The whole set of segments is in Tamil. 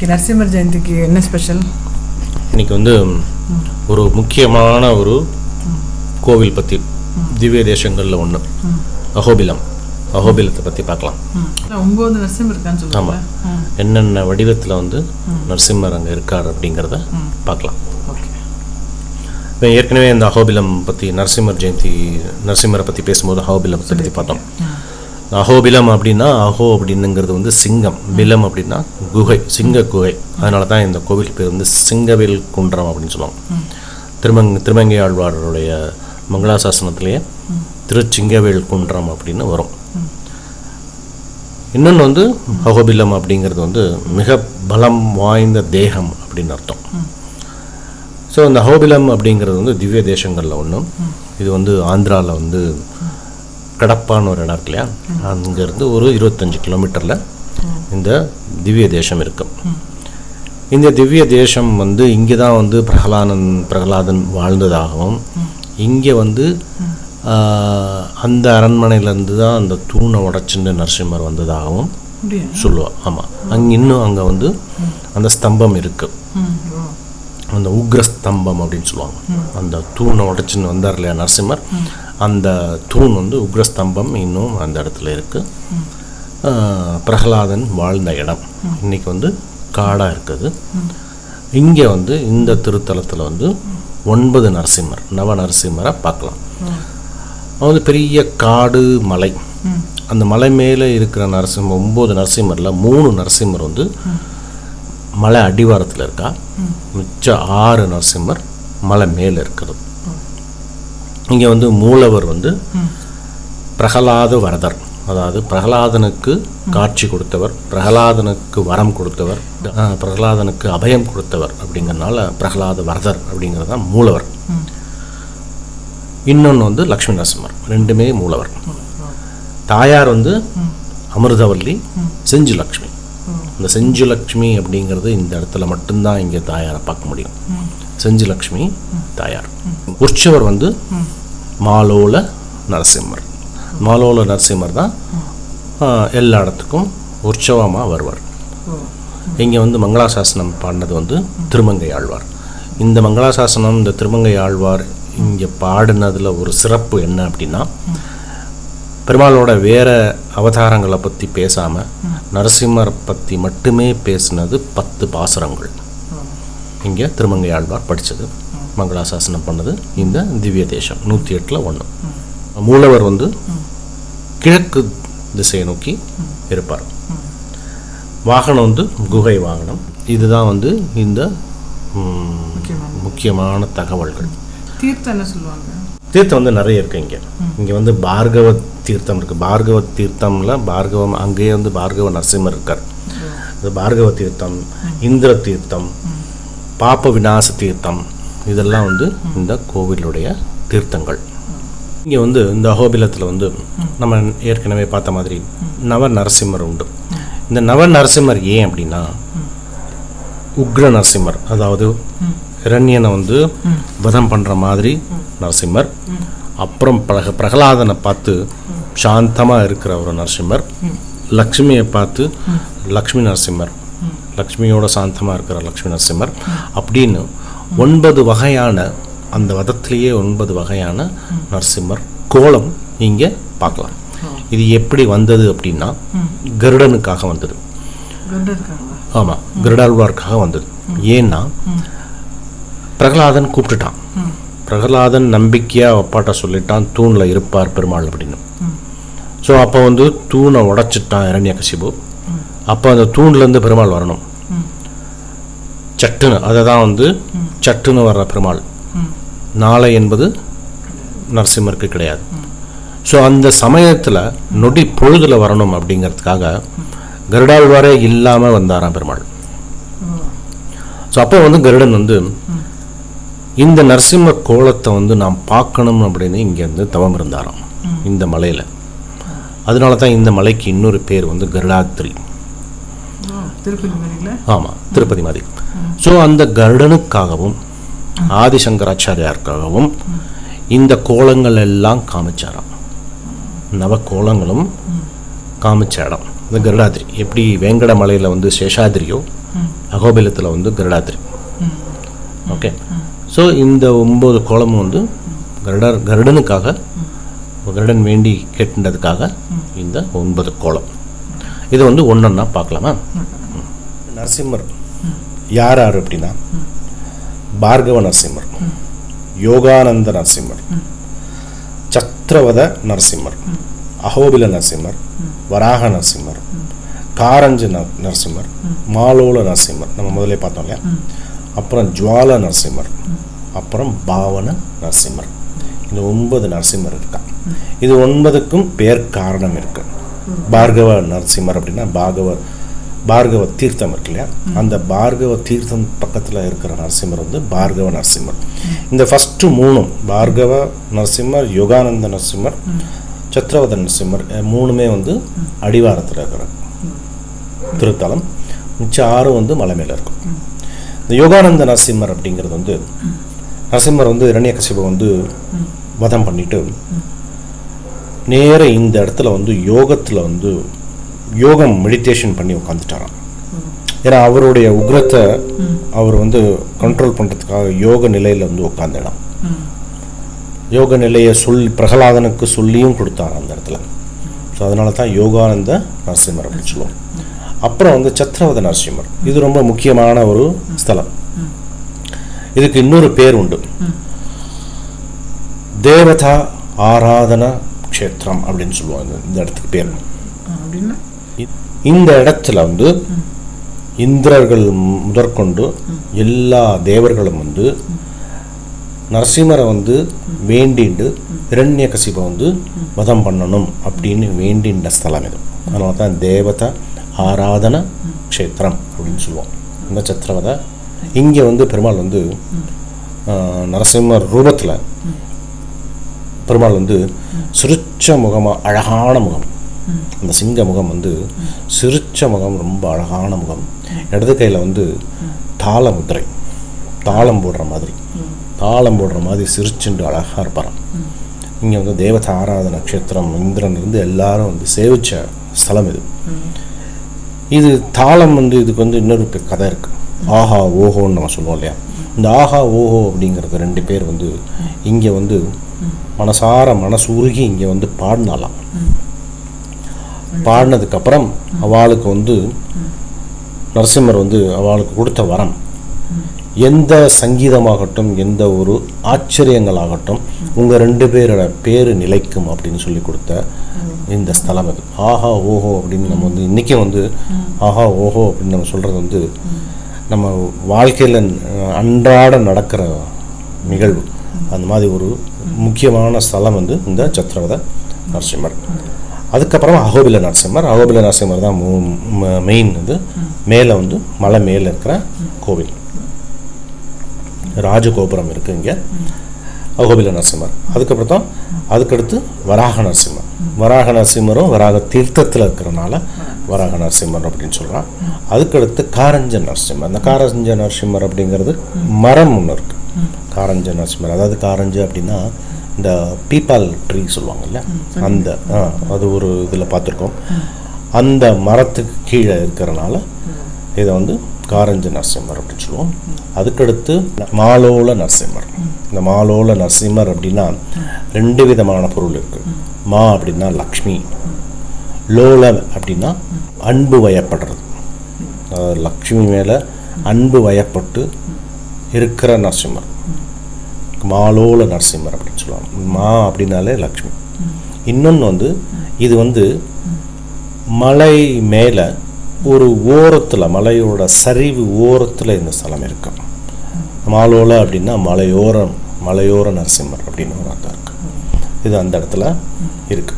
நரசிம்மர் ஜெயந்திக்கு என்ன ஸ்பெஷல்? இன்னைக்கு வந்து ஒரு முக்கியமான ஒரு கோவில் பற்றி திவ்ய தேசங்களில் ஒன்று அஹோபிலத்தை பற்றி பார்க்கலாம். 9 நரசிம்மர் இருக்கான்னு சொல்லுவாங்க. ஆமாம், என்னென்ன வடிவத்தில் வந்து நரசிம்மர் அங்கே இருக்கார் அப்படிங்கிறத பார்க்கலாம். இப்போ ஏற்கனவே இந்த அஹோபிலம் பற்றி நரசிம்மரை பற்றி பேசும்போது அஹோபிலத்தை பற்றி பார்த்தோம். அஹோபிலம் அப்படின்னா அப்படின்னுங்கிறது வந்து சிங்கம், பிலம் அப்படின்னா குகை, சிங்க குகை. அதனால தான் இந்த கோவில் பேர் வந்து சிங்கவேல் குன்றம் அப்படின்னு சொல்லுவாங்க. திருமங்கை ஆழ்வாருடைய மங்களாசாசனத்திலேயே திருச்சிங்கவேல் குன்றம் அப்படின்னு வரும். இன்னொன்று வந்து அஹோபிலம் அப்படிங்கிறது வந்து மிக பலம் வாய்ந்த தேகம் அப்படின்னு அர்த்தம். ஸோ இந்த அஹோபிலம் அப்படிங்கிறது வந்து திவ்ய தேசங்களில் ஒன்று. இது வந்து ஆந்திராவில் வந்து கடப்பான்னு ஒரு இடம் இருக்கு இல்லையா, அங்கேருந்து ஒரு 25 கிலோமீட்டரில் இந்த திவ்ய தேசம் இருக்கும். இந்த திவ்ய தேசம் வந்து இங்கே தான் வந்து பிரகலாதன் வாழ்ந்ததாகவும், இங்கே வந்து அந்த அரண்மனையிலேருந்து தான் அந்த தூணை உடைச்சிட்டு நரசிம்மர் வந்ததாகவும் சொல்லுவாள். ஆமாம், அங்கே வந்து அந்த ஸ்தம்பம் இருக்குது, அந்த உக்ரஸ்தம்பம் அப்படின்னு சொல்லுவாங்க. அந்த தூணை உடைச்சின்னு வந்தார் இல்லையா நரசிம்மர், அந்த தூண் வந்து உக்ரஸ்தம்பம் இன்னும் அந்த இடத்துல இருக்குது. பிரகலாதன் வாழ்ந்த இடம் இன்னைக்கு வந்து காடாக இருக்குது. இங்கே வந்து இந்த திருத்தலத்தில் வந்து 9 நரசிம்மர், நவ நரசிம்மரை பார்க்கலாம். வந்து பெரிய காடு மலை, அந்த மலை மேலே இருக்கிற 9 நரசிம்மரில் 3 நரசிம்மர் வந்து மலை அடிவாரத்தில் இருக்கா, மிச்சம் 6 நரசிம்மர் மலை மேலே இருக்கிறது. இங்கே வந்து மூலவர் வந்து பிரகலாத வரதர், அதாவது பிரகலாதனுக்கு காட்சி கொடுத்தவர், பிரகலாதனுக்கு வரம் கொடுத்தவர், பிரகலாதனுக்கு அபயம் கொடுத்தவர். அப்படிங்கிறதுனால பிரகலாத வரதர் அப்படிங்கிறது தான் மூலவர். இன்னொன்று வந்து லக்ஷ்மி நரசிம்மர், ரெண்டுமே மூலவர். தாயார் வந்து அமிர்தவல்லி, செஞ்சு லக்ஷ்மி. இந்த செஞ்சு லக்ஷ்மி அப்படிங்கிறது இந்த இடத்துல மட்டும்தான் இங்கே தாயாரை பார்க்க முடியும். செஞ்சு லக்ஷ்மி தாயார். உற்சவர் வந்து மாலோல நரசிம்மர். மாலோல நரசிம்மர் தான் எல்லா இடத்துக்கும் உற்சவமாக வருவார். இங்கே வந்து மங்களாசாசனம் பாடினது வந்து திருமங்கை ஆழ்வார். இந்த மங்களாசாசனம், இந்த திருமங்கை ஆழ்வார் இங்கே பாடினதில் ஒரு சிறப்பு என்ன அப்படின்னா, பெருமாளோட வேற அவதாரங்களை பற்றி பேசாமல் நரசிம்மரை பற்றி மட்டுமே பேசினது 10 பாசுரங்கள் இங்கே திருமங்கை ஆழ்வார் படித்தது, மங்களாசாசனம் பண்ணது இந்த திவ்ய தேசம் 108ல் 1. மூலவர் வந்து கிழக்கு திசையை நோக்கி இருப்பார். வாகனம் வந்து குகை வாகனம். இதுதான் வந்து இந்த முக்கியமான தகவல்கள். தீர்த்தம் என்ன சொல்லுவாங்க? தீர்த்தம் வந்து நிறைய இருக்குது. இங்கே வந்து பார்கவ தீர்த்தம் இருக்குது. பார்கவ தீர்த்தம்ல பார்கவம், அங்கேயே வந்து பார்கவ நரசிம்மர் இருக்கார். அது பார்கவ தீர்த்தம், இந்திர தீர்த்தம், பாப்ப விநாச தீர்த்தம், இதெல்லாம் வந்து இந்த கோவிலுடைய தீர்த்தங்கள். இங்கே வந்து இந்த அஹோபிலத்தில் வந்து நம்ம ஏற்கனவே பார்த்த மாதிரி நவ நரசிம்மர் உண்டு. இந்த நவ நரசிம்மர் ஏன் அப்படின்னா, உக்ர நரசிம்மர், அதாவது இரண்யனை வந்து வதம் பண்ணுற மாதிரி நரசிம்மர், அப்புறம் பிரகலாதனை பார்த்து சாந்தமாக இருக்கிற ஒரு நரசிம்மர், லக்ஷ்மியை பார்த்து லக்ஷ்மி நரசிம்மர், லக்ஷ்மியோட சாந்தமாக இருக்கிற லக்ஷ்மி நரசிம்மர் அப்படின்னு 9 வகையான, அந்த வதத்திலேயே 9 வகையான நரசிம்மர் கோலம் இங்கே பார்க்கலாம். இது எப்படி வந்தது அப்படின்னா, கருடனுக்காக வந்தது. ஆமாம், கருடாழ்வாருக்காக வந்தது. ஏன்னா பிரகலாதன் கூப்பிட்டுட்டான். பிரகலாதன் நம்பிக்கையாக அப்பாட்ட சொல்லிட்டான், தூணில் இருப்பார் பெருமாள் அப்படின்னு. ஸோ அப்போ வந்து தூணை உடைச்சிட்டான் இரண்யகசிபு. அப்போ அந்த தூண்லேருந்து பெருமாள் வரணும் சட்டுன்னு. அதை தான் வந்து சட்டுன்னு வர்ற பெருமாள். நாளை என்பது நரசிம்மருக்கு கிடையாது. ஸோ அந்த சமயத்தில் நொடி பொழுதில் வரணும் அப்படிங்கிறதுக்காக கருடாழ்வாரே இல்லாமல் வந்தாராம் பெருமாள். ஸோ அப்போ வந்து கருடன் வந்து இந்த நரசிம்ம கோலத்தை வந்து நாம் பார்க்கணும் அப்படின்னு இங்கேருந்து தவம் இருந்தாராம் இந்த மலையில். அதனால தான் இந்த மலைக்கு இன்னொரு பேர் வந்து கருடாத்ரி. ஆமாம், திருப்பதி மாதிரி. ஸோ அந்த கருடனுக்காகவும் ஆதிசங்கராச்சாரியாருக்காகவும் இந்த கோலங்கள் எல்லாம் காமிச்சாராம். நவ கோலங்களும் காமிச்ச இடம் இந்த கருடாத்ரி. எப்படி வேங்கட மலையில் வந்து சேஷாதிரியோ அகோபிலத்தில் வந்து கருடாத்திரி. ஓகே, ஸோ இந்த 9 கோலமும் வந்து கருடனுக்காக, கருடன் வேண்டி கேட்டுன்றதுக்காக இந்த 9 கோலம். இது வந்து ஒன்றொன்னா பார்க்கலாமா? நரசிம்மர் யார் யார் அப்படின்னா, பார்கவ நரசிம்மர், யோகானந்த நரசிம்மர், சத்ரவத நரசிம்மர், அஹோபில நரசிம்மர், வராக நரசிம்மர், காரஞ்ச நரசிம்மர், மாலோல நரசிம்மர் நம்ம முதல்ல பார்த்தோம் இல்லையா, அப்புறம் ஜுவால நரசிம்மர், அப்புறம் பாவன நரசிம்மர். இந்த 9 நரசிம்மர் இருக்கா. இது 9க்கும் பேர் காரணம் இருக்கு. பார்கவ நரசிம்மர் அப்படின்னா பார்கவ தீர்த்தம் இருக்கு இல்லையா, அந்த பார்கவ தீர்த்தம் பக்கத்தில் இருக்கிற நரசிம்மர் வந்து பார்கவ நரசிம்மர். இந்த ஃபஸ்ட்டு 3 பார்கவ நரசிம்மர், யோகானந்த நரசிம்மர், சத்ரவத நரசிம்மர் 3மே வந்து அடிவாரத்தில் இருக்கிற திருத்தலம். மிச்சம் 6 வந்து மலை மேலே இருக்கும். இந்த யோகானந்த நரசிம்மர் அப்படிங்கிறது வந்து, நரசிம்மர் வந்து இரண்யகசிபை வந்து வதம் பண்ணிட்டு நேர இந்த இடத்துல வந்து யோகத்தில் வந்து யோகம் மெடிடேஷன் பண்ணி உட்காந்துட்டாராம். ஏன்னா அவருடைய உக்ரத்தை அவர் வந்து கண்ட்ரோல் பண்ணுறதுக்காக யோக நிலையில் வந்து உட்காந்துடாம். யோக நிலையை பிரகலாதனுக்கு சொல்லியும் கொடுத்தாராம் அந்த இடத்துல. ஸோ அதனால தான் யோகானந்த நரசிம்மர் அப்படின்னு சொல்லுவோம். அப்புறம் வந்து சத்ரவத நரசிம்மர், இது ரொம்ப முக்கியமான ஒரு ஸ்தலம். இதுக்கு இன்னொரு பேர் உண்டு, தேவதா ஆராதன க்ஷேத்திரம் அப்படின்னு சொல்லுவாங்க. இந்த இடத்துக்கு பேர். இந்த இடத்துல வந்து இந்திரர்கள் முதற்கொண்டு எல்லா தேவர்களும் வந்து நரசிம்மரை வந்து வேண்டிண்டு இரண்யகசிபை வந்து வதம் பண்ணணும் அப்படின்னு வேண்டின்ற ஸ்தலம் இது. அதனால தான் தேவதா ஆராதன க்ஷேத்திரம் அப்படின்னு சொல்லுவோம். இந்த சத்ரவத இங்கே வந்து பெருமாள் வந்து நரசிம்மர் ரூபத்தில் பெருமாள் வந்து சிரிச்ச முகமாக, அழகான முகம். அந்த சிங்க முகம் வந்து சிரிச்ச முகம், ரொம்ப அழகான முகம். இடது கையில் வந்து தாள முத்திரை, தாளம் போடுற மாதிரி சிரிச்சுண்டு அழகாக இருப்பாராம். இங்கே வந்து தேவத ஆராதன க்ஷேத்திரம், இந்திரன் இருந்து எல்லாரும் வந்து சேவிச்ச ஸ்தலம் இது. இது தாளம் வந்து இதுக்கு வந்து இன்னொரு கதை இருக்குது. ஆஹா ஓஹோன்னு நம்ம சொல்லுவோம் இல்லையா, இந்த ஆஹா ஓஹோ அப்படிங்கிறது 2 பேர் வந்து இங்கே வந்து மனசார மனசூருகி இங்கே வந்து பாடினாலாம். பாடினதுக்கப்புறம் அவளுக்கு வந்து நரசிம்மர் வந்து அவளுக்கு கொடுத்த வரம், எந்த சங்கீதமாகட்டும், எந்த ஒரு ஆச்சரியங்களாகட்டும், உங்கள் 2 பேரோட பேர் நிலைக்கும் அப்படின்னு சொல்லி கொடுத்த இந்த ஸ்தலம் அது. ஆஹா ஓஹோ அப்படின்னு நம்ம வந்து இன்றைக்கும் வந்து ஆஹா ஓஹோ அப்படின்னு நம்ம சொல்கிறது வந்து நம்ம வாழ்க்கையில் அன்றாட நடக்கிற நிகழ்வு. அந்த மாதிரி ஒரு முக்கியமான ஸ்தலம் வந்து இந்த சத்ரவத நரசிம்மர். அதுக்கப்புறமா அஹோபில நரசிம்மர் தான் மெயின். இது மேலே வந்து மலை மேலே இருக்கிற கோவில், ராஜகோபுரம் இருக்குது இங்கே, அஹோபில நரசிம்மர். அதுக்கடுத்து வராக நரசிம்மரும் வராக தீர்த்தத்தில் இருக்கிறனால வராக நரசிம்மர் அப்படின்னு சொல்கிறான். அதுக்கடுத்து காரஞ்ச நரசிம்மர். அந்த காரஞ்ச நரசிம்மர் அப்படிங்கிறது மரம் ஒன்று இருக்குது, காரஞ்ச நரசிம்மர். அதாவது காரஞ்ச அப்படின்னா இந்த பீப்பால் ட்ரீ சொல்லுவாங்கல்ல, அந்த அது ஒரு இதில் பார்த்துருக்கோம். அந்த மரத்துக்கு கீழே இருக்கிறனால இதை வந்து காரஞ்ச நரசிம்மர் அப்படின்னு சொல்லுவோம். அதுக்கடுத்து மாலோல நரசிம்மர். இந்த மாலோல நரசிம்மர் அப்படின்னா 2 விதமான பொருள் இருக்குது. மா அப்படின்னா லக்ஷ்மி, லோல அப்படின்னா அன்பு வயப்படுறது. லக்ஷ்மி மேலே அன்பு வயப்பட்டு இருக்கிற நரசிம்மர் மாலோல நரசிம்மர் அப்படின்னு சொல்லுவாங்க. மா அப்படின்னாலே லக்ஷ்மி. இன்னொன்று வந்து இது வந்து மலை மேலே ஒரு ஓரத்தில், மலையோட சரிவு ஓரத்தில் இந்த ஸ்தலம் இருக்கு. மாலோல அப்படின்னா மலையோர நரசிம்மர் அப்படின்னு ஒரு அர்த்தம் இருக்கு. இது அந்த இடத்துல இருக்கு.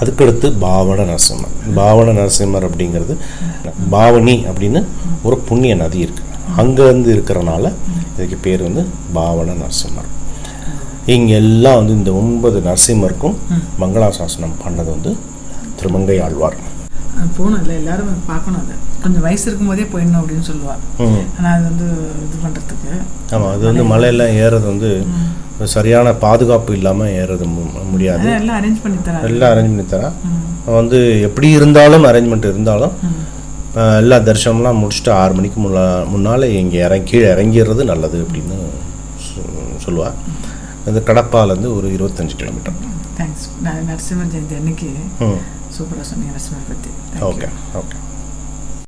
அதுக்கடுத்து பாவன நரசிம்மர் அப்படிங்கிறது, பாவனி அப்படின்னு ஒரு புண்ணிய நதி இருக்கு, அங்கேருந்து இருக்கிறனால இதுக்கு பேர் வந்து பாவன நரசிம்மர். இங்கே எல்லாம் வந்து இந்த 9 நரசிம்மருக்கும் மங்களாசாசனம் பண்ணது வந்து திருமங்கை ஆழ்வார். போகணும் இல்லை, எல்லாரும் பார்க்கணும். அதை கொஞ்சம் வயசு இருக்கும்போதே போயிடணும் அப்படின்னு சொல்லுவாள். ஆனால் அது வந்து இது பண்ணுறதுக்கு ஆமாம், அது வந்து மலையெல்லாம் ஏறது வந்து சரியான பாதுகாப்பு இல்லாமல் ஏறது முடியாது. எல்லாம் அரேஞ்ச் பண்ணி தரா வந்து எப்படி இருந்தாலும் அரேஞ்ச்மெண்ட் இருந்தாலும் எல்லா தரிசனம்லாம் முடிச்சுட்டு 6 மணிக்கு முன்னால் இங்கே கீழே இறங்கிடுறது நல்லது அப்படின்னு சொல்லுவாள். இந்த கடப்பாலேருந்து ஒரு 25 கிலோமீட்டர். தேங்க்ஸ். நரசிம்மர் ஜெயந்தி அன்னைக்கு சூப்பராக சொன்னீங்க நரசிம்மர் பற்றி. Okay okay.